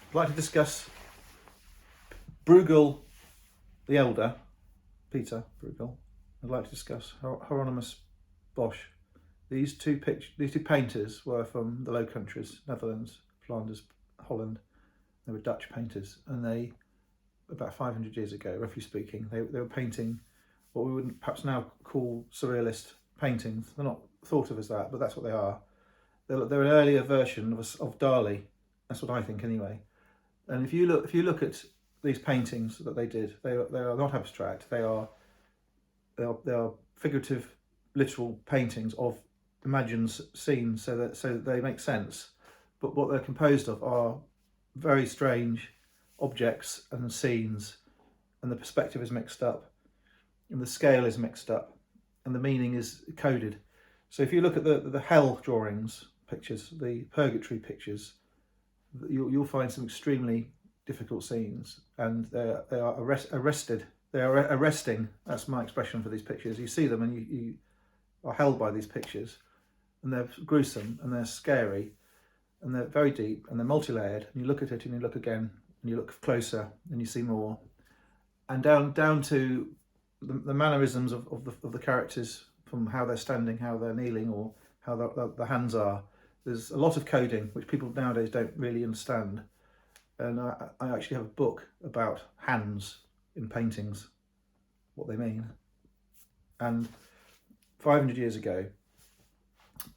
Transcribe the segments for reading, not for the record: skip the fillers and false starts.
I'd like to discuss Bruegel the Elder, Pieter Bruegel. I'd like to discuss Hieronymus Bosch. These two painters were from the Low Countries, Netherlands, Flanders, Holland. They were Dutch painters, and they, about 500 years ago, roughly speaking, they were painting what we would perhaps now call surrealist paintings. They're not thought of as that, but that's what they are. They're an earlier version of Dali. That's what I think, anyway. And if you look at these paintings that they did, they are not abstract. They are figurative, literal paintings of imagined scenes, so that they make sense. But what they're composed of are very strange objects and scenes, and the perspective is mixed up, and the scale is mixed up, and the meaning is coded. So if you look at the hell drawings, pictures, the purgatory pictures, you'll find some extremely difficult scenes, and they are arrested. They are arresting. That's my expression for these pictures. You see them and you are held by these pictures, and they're gruesome and they're scary, and they're very deep and they're multi-layered. And you look at it and you look again and you look closer and you see more, and down to the mannerisms of the characters, from how they're standing, how they're kneeling, or how the hands are. There's a lot of coding which people nowadays don't really understand, and I actually have a book about hands in paintings, what they mean. And 500 years ago,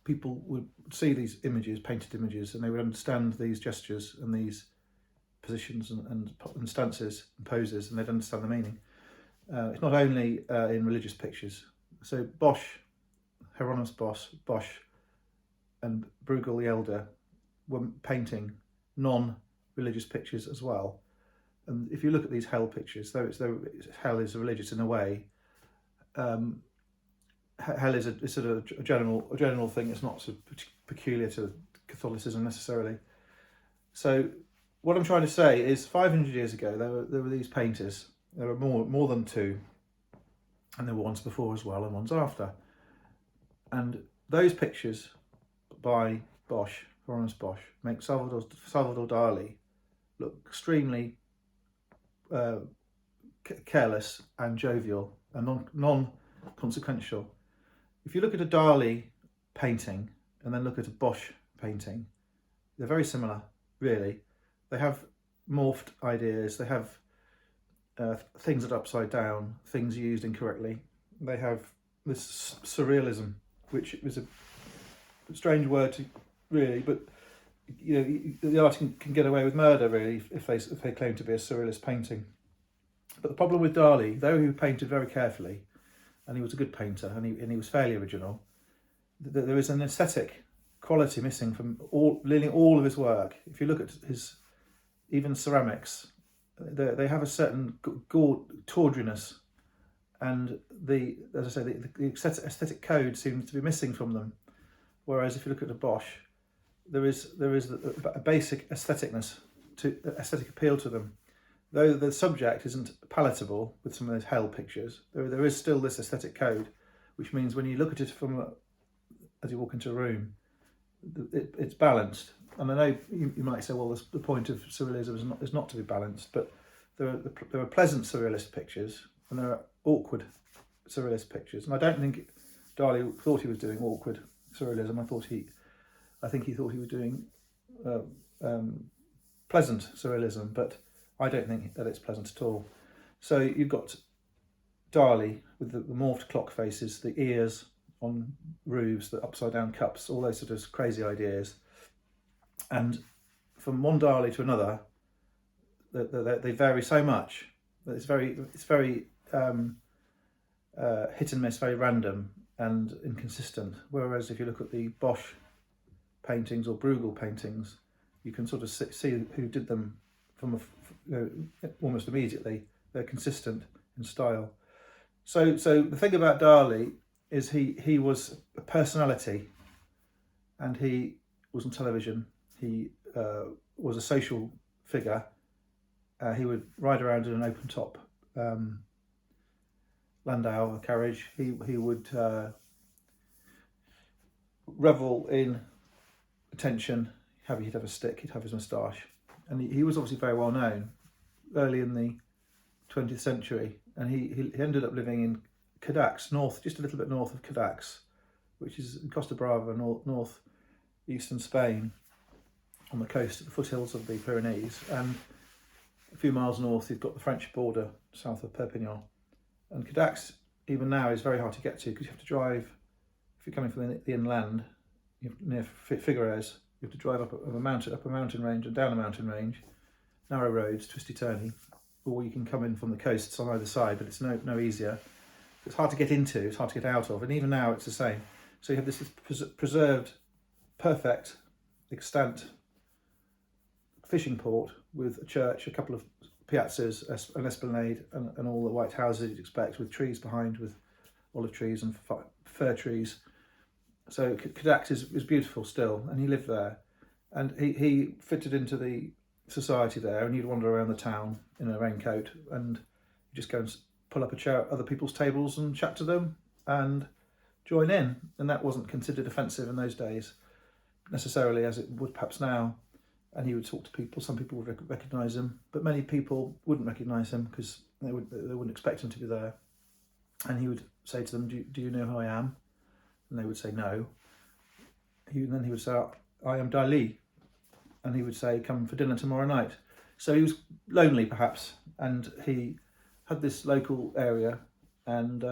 people would see these images, painted images, and they would understand these gestures and these positions and stances and poses, and they'd understand the meaning. It's not only in religious pictures. So Hieronymus Bosch and Bruegel the Elder were painting non-religious pictures as well. And if you look at these hell pictures, though hell is religious in a way, hell is a sort of a general thing. It's not sort of peculiar to Catholicism necessarily. So what I'm trying to say is, 500 years ago there were these painters. There were more than two, and there were ones before as well and ones after. And those pictures by Hieronymus Bosch, make Salvador Dali look extremely careless and jovial and non-consequential. If you look at a Dali painting and then look at a Bosch painting, they're very similar, really. They have morphed ideas, they have things that are upside down, things used incorrectly. They have this surrealism, which is a strange word to really, but the artist can get away with murder really if they claim to be a surrealist painting. But the problem with Dali, though he painted very carefully, and he was a good painter, and he was fairly original, there is an aesthetic quality missing from nearly all of his work. If you look at his even ceramics, they have a certain tawdriness, and as I say, the aesthetic code seems to be missing from them. Whereas if you look at a Bosch, there is a basic aesthetic appeal to them. Though the subject isn't palatable with some of those hell pictures, there is still this aesthetic code, which means when you look at it as you walk into a room, it's balanced. And I know you might say, well, the point of surrealism is not to be balanced, but there are pleasant surrealist pictures and there are awkward surrealist pictures. And I don't think Dali thought he was doing awkward surrealism. I think he thought he was doing pleasant surrealism, but I don't think that it's pleasant at all. So you've got Dali with the morphed clock faces, the ears on roofs, the upside down cups, all those sort of crazy ideas. And from one Dali to another, they vary so much that it's very hit and miss, very random and inconsistent. Whereas if you look at the Bosch paintings or Bruegel paintings, you can sort of see who did them from almost immediately. They're consistent in style. So the thing about Dali is he was a personality, and he was on television. He was a social figure. He would ride around in an open top landau, a carriage. He would revel in attention. He'd have a stick. He'd have his moustache, and he was obviously very well known early in the 20th century, and he ended up living in Cadax, just a little bit north of Cadax, which is in Costa Brava, north eastern Spain, on the coast, at the foothills of the Pyrenees, and a few miles north you've got the French border south of Perpignan. And Cadax, even now, is very hard to get to because you have to drive, if you're coming from the inland, near Figueres, you have to drive up a mountain range and down a mountain range, narrow roads, twisty-turny, or you can come in from the coasts on either side, but it's no easier. It's hard to get into, it's hard to get out of, and even now it's the same. So you have this preserved, perfect, extant fishing port with a church, a couple of piazzas, an esplanade, and all the white houses you'd expect, with trees behind, with olive trees and fir trees. So Cadax is beautiful still, and he lived there, and he fitted into the society there, and he'd wander around the town in a raincoat and just go and pull up a chair at other people's tables and chat to them and join in. And that wasn't considered offensive in those days necessarily, as it would perhaps now. And he would talk to people. Some people would recognise him, but many people wouldn't recognise him because they wouldn't expect him to be there. And he would say to them, do you know who I am? And they would say no. Then he would say, I am Dali. And he would say, come for dinner tomorrow night. So he was lonely perhaps, and he had this local area and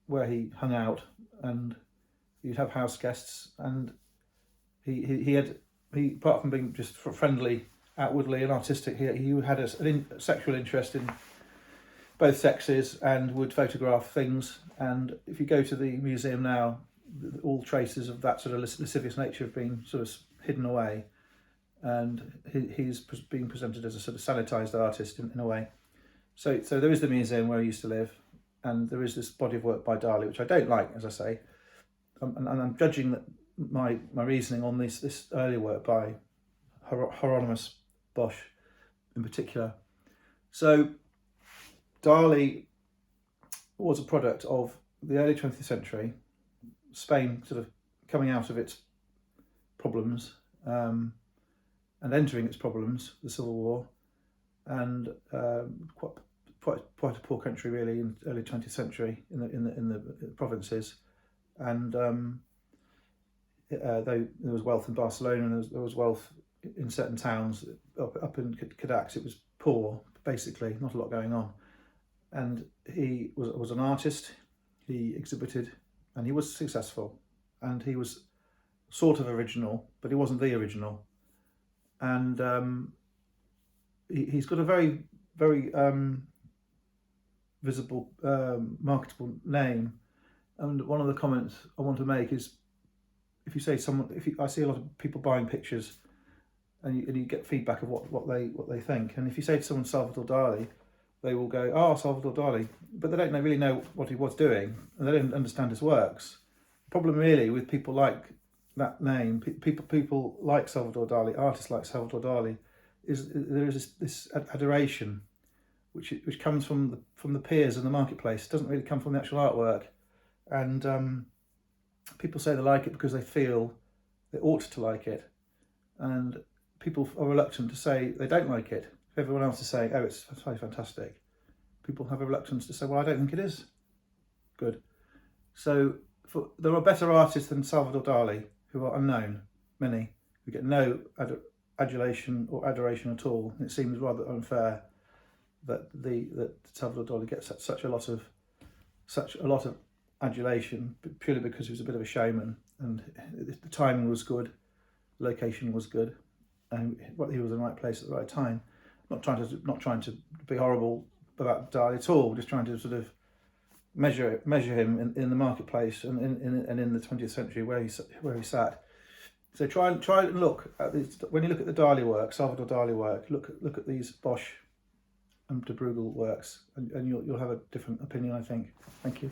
where he hung out, and he'd have house guests, and he apart from being just friendly outwardly and artistic, he had a sexual interest in both sexes and would photograph things. And if you go to the museum now, all traces of that sort of lascivious nature have been sort of hidden away, and he's being presented as a sort of sanitised artist in a way. So there is the museum where he used to live, and there is this body of work by Dali, which I don't like, as I say, and I'm judging that my reasoning on this earlier work by Hieronymus Bosch in particular. So Dali was a product of the early 20th century, Spain sort of coming out of its problems and entering its problems, the Civil War, and quite a poor country really in the early 20th century in the provinces, and though there was wealth in Barcelona and there was wealth in certain towns up in Cadax, it was poor basically, not a lot going on. And he was an artist, he exhibited, and he was successful, and he was sort of original, but he wasn't the original. And he's got a very, very visible, marketable name. And one of the comments I want to make is, if you say I see a lot of people buying pictures, and you get feedback of what they think. And if you say to someone Salvador Dali, they will go, "Oh, Salvador Dali," but they don't really know what he was doing, and they don't understand his works. The problem really with people like that name, people like Salvador Dali, artists like Salvador Dali, is there is this adoration, which comes from the peers in the marketplace. It doesn't really come from the actual artwork, and people say they like it because they feel they ought to like it, and people are reluctant to say they don't like it. If everyone else is saying, "Oh, it's fantastic," people have a reluctance to say, "Well, I don't think it is good." So there are better artists than Salvador Dali who are unknown, many, who get no adulation or adoration at all. And it seems rather unfair that Salvador Dali gets such a lot of adulation purely because he was a bit of a showman, and the timing was good, the location was good, and he was in the right place at the right time. Not trying to be horrible about Dali at all, just trying to sort of measure him in the marketplace and in the 20th century where he sat. So try and look at these. When you look at the Dali work, Salvador Dali work, look at these Bosch and Bruegel works, and you'll have a different opinion, I think. Thank you.